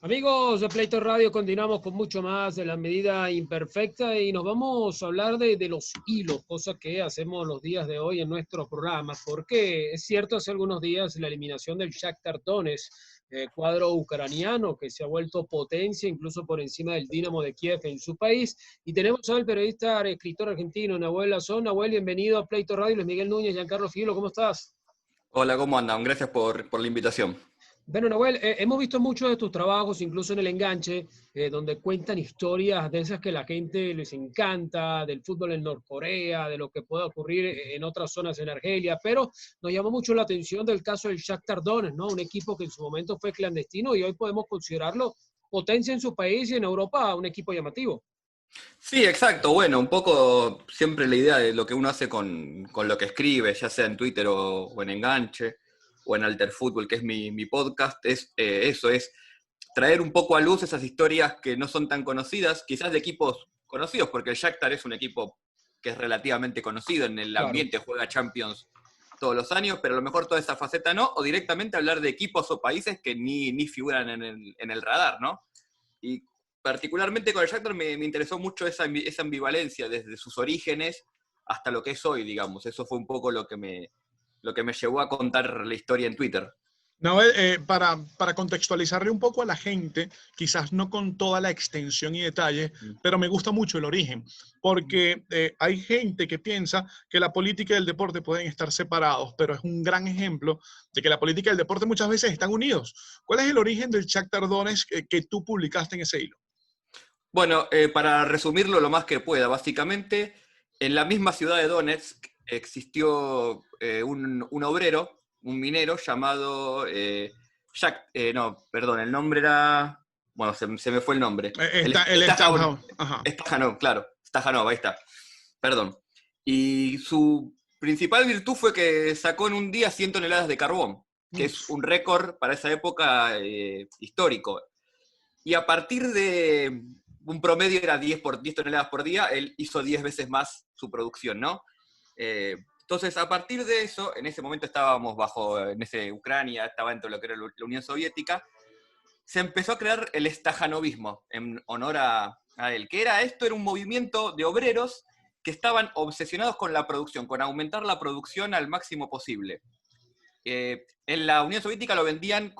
Amigos de Pleito Radio, continuamos con mucho más de la medida imperfecta y nos vamos a hablar de los hilos, cosa que hacemos los días de hoy en nuestros programas, porque es cierto, hace algunos días la eliminación del Shakhtar Donetsk, cuadro ucraniano que se ha vuelto potencia incluso por encima del Dinamo de Kiev en su país, y tenemos al periodista, escritor argentino, Nahuel Lazón. Nahuel, bienvenido a Pleito Radio. Luis Miguel Núñez, Giancarlo Figueroa, ¿cómo estás? Hola, ¿cómo andan? Gracias por la invitación. Bueno, Nahuel, hemos visto muchos de tus trabajos, incluso en El Enganche, donde cuentan historias de esas que la gente les encanta, del fútbol en Norcorea, de lo que puede ocurrir en otras zonas en Argelia, pero nos llamó mucho la atención del caso del Shakhtar Donetsk, ¿no? Un equipo que en su momento fue clandestino y hoy podemos considerarlo potencia en su país y en Europa, un equipo llamativo. Sí, exacto. Bueno, un poco siempre la idea de lo que uno hace con lo que escribe, ya sea en Twitter o en Enganche o en Alter Fútbol, que es mi podcast, es eso, es traer un poco a luz esas historias que no son tan conocidas, quizás de equipos conocidos, porque el Shakhtar es un equipo que es relativamente conocido en el Claro. ambiente, juega Champions todos los años, pero a lo mejor toda esa faceta no, o directamente hablar de equipos o países que ni figuran en el radar, ¿no? Y particularmente con el Shakhtar me interesó mucho esa ambivalencia desde sus orígenes hasta lo que es hoy, digamos. Eso fue un poco lo que me llevó a contar la historia en Twitter. No, para contextualizarle un poco a la gente, quizás no con toda la extensión y detalle, pero me gusta mucho el origen, porque hay gente que piensa que la política y el deporte pueden estar separados, pero es un gran ejemplo de que la política y el deporte muchas veces están unidos. ¿Cuál es el origen del Shakhtar Donetsk que tú publicaste en ese hilo? Bueno, para resumirlo lo más que pueda, básicamente, en la misma ciudad de Donetsk existió un obrero, un minero llamado no, perdón, el nombre era... Bueno, se me fue el nombre. Stajanov. Ajá. Stajanov, claro. Stajanov, ahí está. Perdón. Y su principal virtud fue que sacó en un día 100 toneladas de carbón, que es un récord para esa época histórico. Y a partir de un promedio era 10 toneladas por día, él hizo 10 veces más su producción, ¿no? Entonces, a partir de eso, en ese momento estábamos Ucrania, estaba dentro de lo que era la Unión Soviética, se empezó a crear el stajanovismo en honor a él, que era un movimiento de obreros que estaban obsesionados con la producción, con aumentar la producción al máximo posible. En la Unión Soviética lo vendían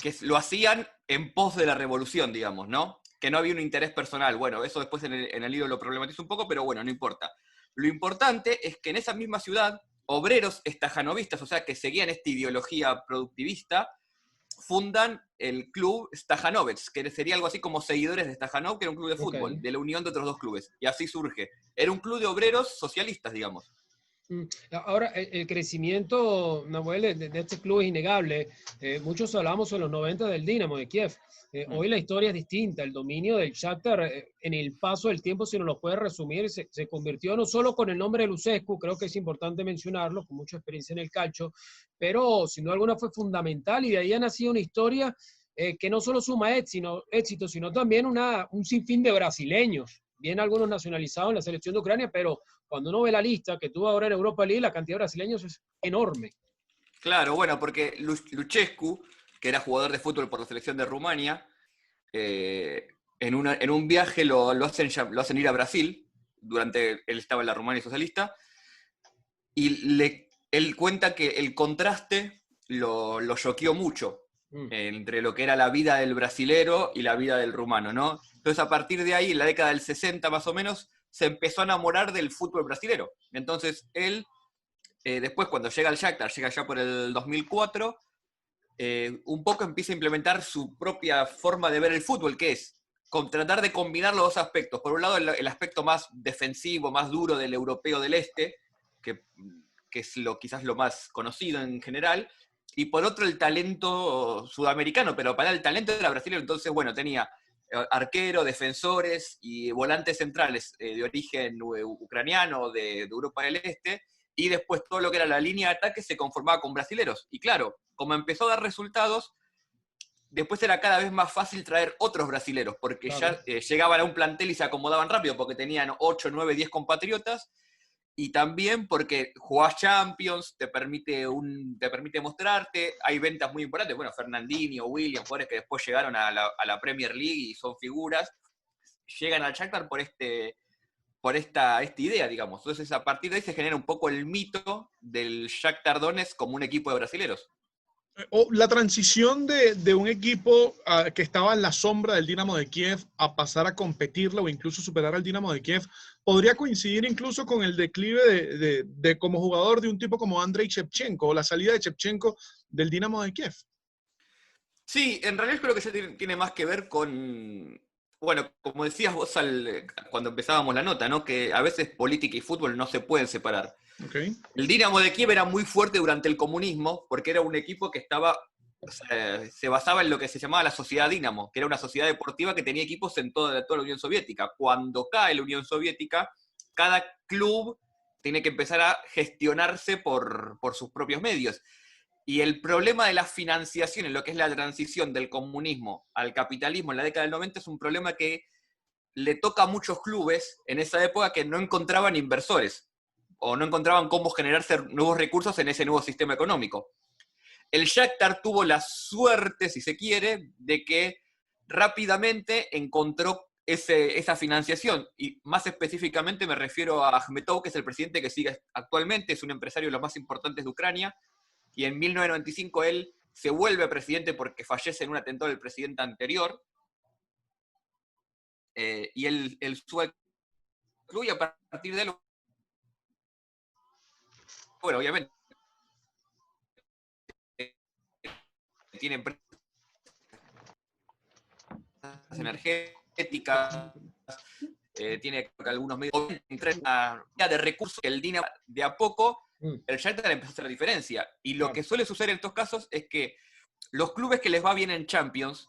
que lo hacían en pos de la revolución, digamos, ¿no? Que no había un interés personal. Bueno, eso después en el libro lo problematizo un poco, pero bueno, no importa. Lo importante es que en esa misma ciudad, obreros stajanovistas, o sea, que seguían esta ideología productivista, fundan el club Stajanovets, que sería algo así como seguidores de Stajanov, que era un club de fútbol, de la unión de otros dos clubes. Y así surge. Era un club de obreros socialistas, digamos. Ahora, el crecimiento, Nahuel, de este club es innegable. Muchos hablamos en los 90 del Dinamo de Kiev. Hoy la historia es distinta. El dominio del Shakhtar, en el paso del tiempo, si nos lo puede resumir, se convirtió no solo con el nombre de Lucescu, creo que es importante mencionarlo, con mucha experiencia en el calcio, pero sin duda alguna fue fundamental y de ahí ha nacido una historia que no solo suma éxito, sino también un sinfín de brasileños. Bien, algunos nacionalizados en la selección de Ucrania, pero cuando uno ve la lista que tuvo ahora en Europa League, la cantidad de brasileños es enorme. Claro, bueno, porque Lucescu, que era jugador de fútbol por la selección de Rumania, en un viaje lo hacen ir a Brasil, él estaba en la Rumania socialista, y él cuenta que el contraste lo choqueó mucho entre lo que era la vida del brasilero y la vida del rumano, ¿no? Entonces, a partir de ahí, en la década del 60 más o menos, se empezó a enamorar del fútbol brasilero. Entonces, él, después cuando llega al Shakhtar, llega ya por el 2004, un poco empieza a implementar su propia forma de ver el fútbol, que es tratar de combinar los dos aspectos. Por un lado, el aspecto más defensivo, más duro del europeo del este, que es quizás lo más conocido en general, y por otro el talento sudamericano, pero para el talento era brasileño, entonces, bueno, tenía arquero, defensores y volantes centrales de origen ucraniano, de Europa del Este, y después todo lo que era la línea de ataque se conformaba con brasileros. Y claro, como empezó a dar resultados, después era cada vez más fácil traer otros brasileros, porque claro, ya llegaban a un plantel y se acomodaban rápido, porque tenían 8, 9, 10 compatriotas, y también porque jugás Champions, te permite mostrarte, hay ventas muy importantes, bueno, Fernandinho, William, jugadores que después llegaron a la Premier League y son figuras, llegan al Shakhtar por esta idea, digamos. Entonces, a partir de ahí se genera un poco el mito del Shakhtar Donetsk como un equipo de brasileros. O la transición de un equipo que estaba en la sombra del Dinamo de Kiev a pasar a competirlo o incluso superar al Dinamo de Kiev, podría coincidir incluso con el declive de como jugador de un tipo como Andrei Shevchenko o la salida de Shevchenko del Dinamo de Kiev. Sí, en realidad creo que eso tiene más que ver con, bueno, como decías vos cuando empezábamos la nota, ¿no? Que a veces política y fútbol no se pueden separar. Okay. El Dinamo de Kiev era muy fuerte durante el comunismo porque era un equipo que se basaba en lo que se llamaba la sociedad Dinamo, que era una sociedad deportiva que tenía equipos en toda la Unión Soviética. Cuando cae la Unión Soviética, cada club tiene que empezar a gestionarse por sus propios medios. Y el problema de la financiación en lo que es la transición del comunismo al capitalismo en la década del 90 es un problema que le toca a muchos clubes en esa época que no encontraban inversores o no encontraban cómo generarse nuevos recursos en ese nuevo sistema económico. El Shakhtar tuvo la suerte, si se quiere, de que rápidamente encontró esa financiación, y más específicamente me refiero a Akhmetov, que es el presidente que sigue actualmente, es un empresario de los más importantes de Ucrania, y en 1995 él se vuelve presidente porque fallece en un atentado del presidente anterior, y él sube al club y a partir de él, bueno, obviamente, tiene empresas energéticas, tiene algunos medios de recursos que el Dinamo de a poco, el Shakhtar empezó a hacer la diferencia. Y lo que suele suceder en estos casos es que los clubes que les va bien en Champions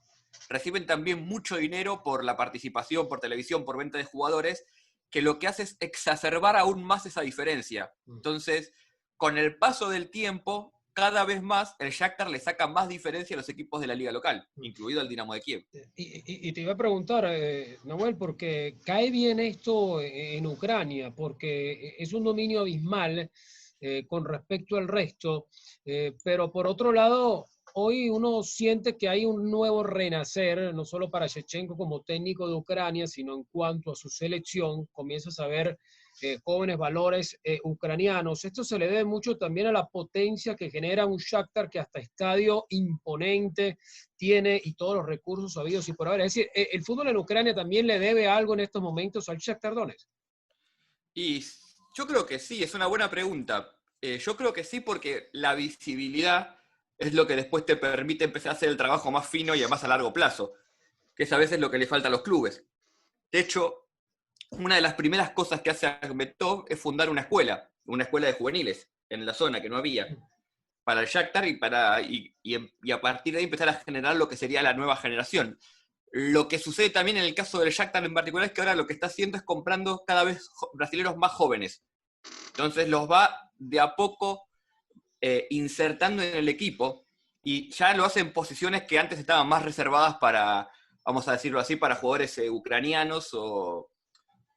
reciben también mucho dinero por la participación, por televisión, por venta de jugadores, que lo que hace es exacerbar aún más esa diferencia. Entonces, con el paso del tiempo, cada vez más el Shakhtar le saca más diferencia a los equipos de la liga local, incluido el Dinamo de Kiev. Y te iba a preguntar, Nahuel, porque cae bien esto en Ucrania, porque es un dominio abismal con respecto al resto, pero por otro lado, hoy uno siente que hay un nuevo renacer, no solo para Shevchenko como técnico de Ucrania, sino en cuanto a su selección, comienzas a ver jóvenes valores ucranianos. Esto se le debe mucho también a la potencia que genera un Shakhtar que hasta estadio imponente tiene y todos los recursos habidos y por haber. Es decir, el fútbol en Ucrania también le debe algo en estos momentos al Shakhtar Donetsk. Y yo creo que sí, es una buena pregunta. Yo creo que sí porque la visibilidad es lo que después te permite empezar a hacer el trabajo más fino y además a largo plazo, que es a veces lo que le falta a los clubes. De hecho, una de las primeras cosas que hace Akhmetov es fundar una escuela de juveniles en la zona que no había, para el Shakhtar y a partir de ahí empezar a generar lo que sería la nueva generación. Lo que sucede también en el caso del Shakhtar en particular es que ahora lo que está haciendo es comprando cada vez brasileños más jóvenes. Entonces los va de a poco insertando en el equipo y ya lo hace en posiciones que antes estaban más reservadas para, vamos a decirlo así, para jugadores ucranianos o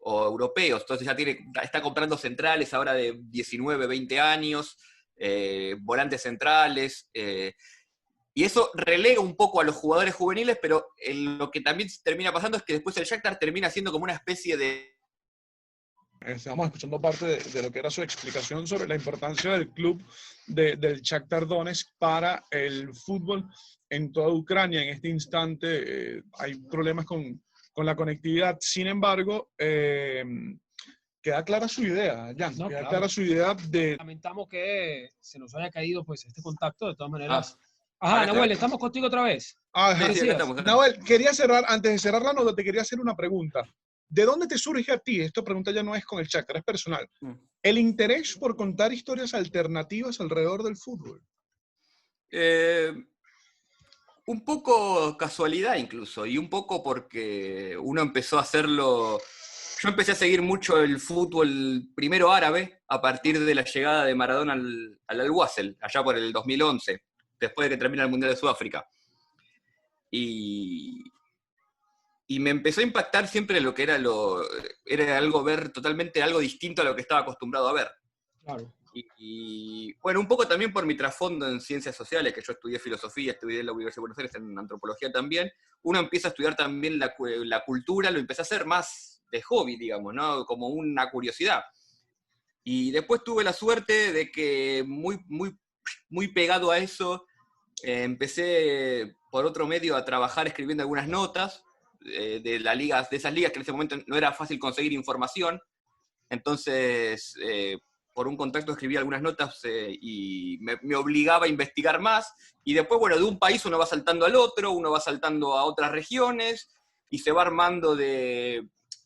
europeos. Entonces ya está comprando centrales ahora de 19, 20 años, volantes centrales, y eso relega un poco a los jugadores juveniles, pero lo que también termina pasando es que después el Shakhtar termina siendo como una especie de... Estamos escuchando parte de lo que era su explicación sobre la importancia del club del Shakhtar Donetsk para el fútbol en toda Ucrania. En este instante hay problemas con la conectividad. Sin embargo, queda clara su idea, Jan. No, queda claro. clara su idea de... Lamentamos que se nos haya caído pues este contacto, de todas maneras. Ajá, ahora Nahuel, está. estamos contigo otra vez. Sí, acá estamos. Nahuel, quería cerrar, antes de cerrar la nota, te quería hacer una pregunta. ¿De dónde te surge a ti? Esta pregunta ya no es con el Shakhtar, es personal. El interés por contar historias alternativas alrededor del fútbol. Un poco casualidad incluso, y un poco porque uno empezó a hacerlo... Yo empecé a seguir mucho el fútbol primero árabe a partir de la llegada de Maradona al Al-Wassel, allá por el 2011, después de que termina el Mundial de Sudáfrica. Y y me empezó a impactar siempre lo que era algo ver totalmente algo distinto a lo que estaba acostumbrado a ver. Claro. Y bueno, un poco también por mi trasfondo en ciencias sociales, que yo estudié filosofía, estudié en la Universidad de Buenos Aires en antropología también, uno empieza a estudiar también la cultura, lo empecé a hacer más de hobby, digamos, ¿no? Como una curiosidad. Y después tuve la suerte de que muy pegado a eso, empecé por otro medio a trabajar escribiendo algunas notas de esas ligas que en ese momento no era fácil conseguir información. Entonces, por un contacto escribí algunas notas y me obligaba a investigar más. Y después, bueno, de un país uno va saltando al otro, uno va saltando a otras regiones y se va armando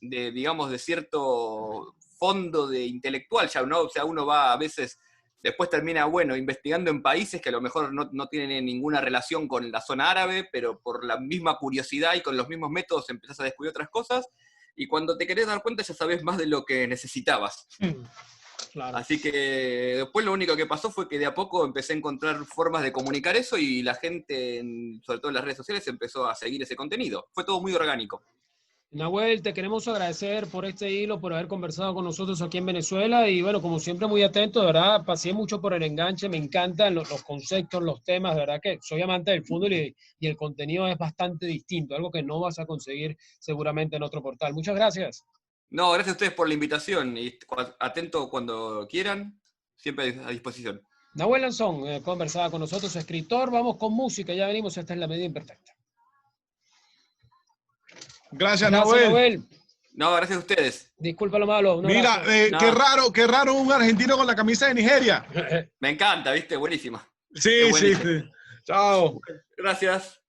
digamos, de cierto fondo de intelectual ya, ¿no? O sea, uno va a veces, después termina, bueno, investigando en países que a lo mejor no tienen ninguna relación con la zona árabe, pero por la misma curiosidad y con los mismos métodos empezás a descubrir otras cosas, y cuando te querés dar cuenta ya sabés más de lo que necesitabas. Claro. Así que después lo único que pasó fue que de a poco empecé a encontrar formas de comunicar eso y la gente, sobre todo en las redes sociales, empezó a seguir ese contenido. Fue todo muy orgánico. Nahuel, te queremos agradecer por este hilo, por haber conversado con nosotros aquí en Venezuela y bueno, como siempre muy atento, de verdad, pasé mucho por el enganche, me encantan los conceptos, los temas, de verdad que soy amante del fútbol y el contenido es bastante distinto, algo que no vas a conseguir seguramente en otro portal. Muchas gracias. No, gracias a ustedes por la invitación y atento cuando quieran, siempre a disposición. Nahuel Lanzón conversaba con nosotros, escritor, vamos con música, ya venimos, esta es la medida imperfecta. Gracias, Nahuel. No, gracias a ustedes. Disculpa lo malo. Mira, qué raro un argentino con la camisa de Nigeria. Me encanta, ¿viste? Buenísima. Sí. Chao. Gracias.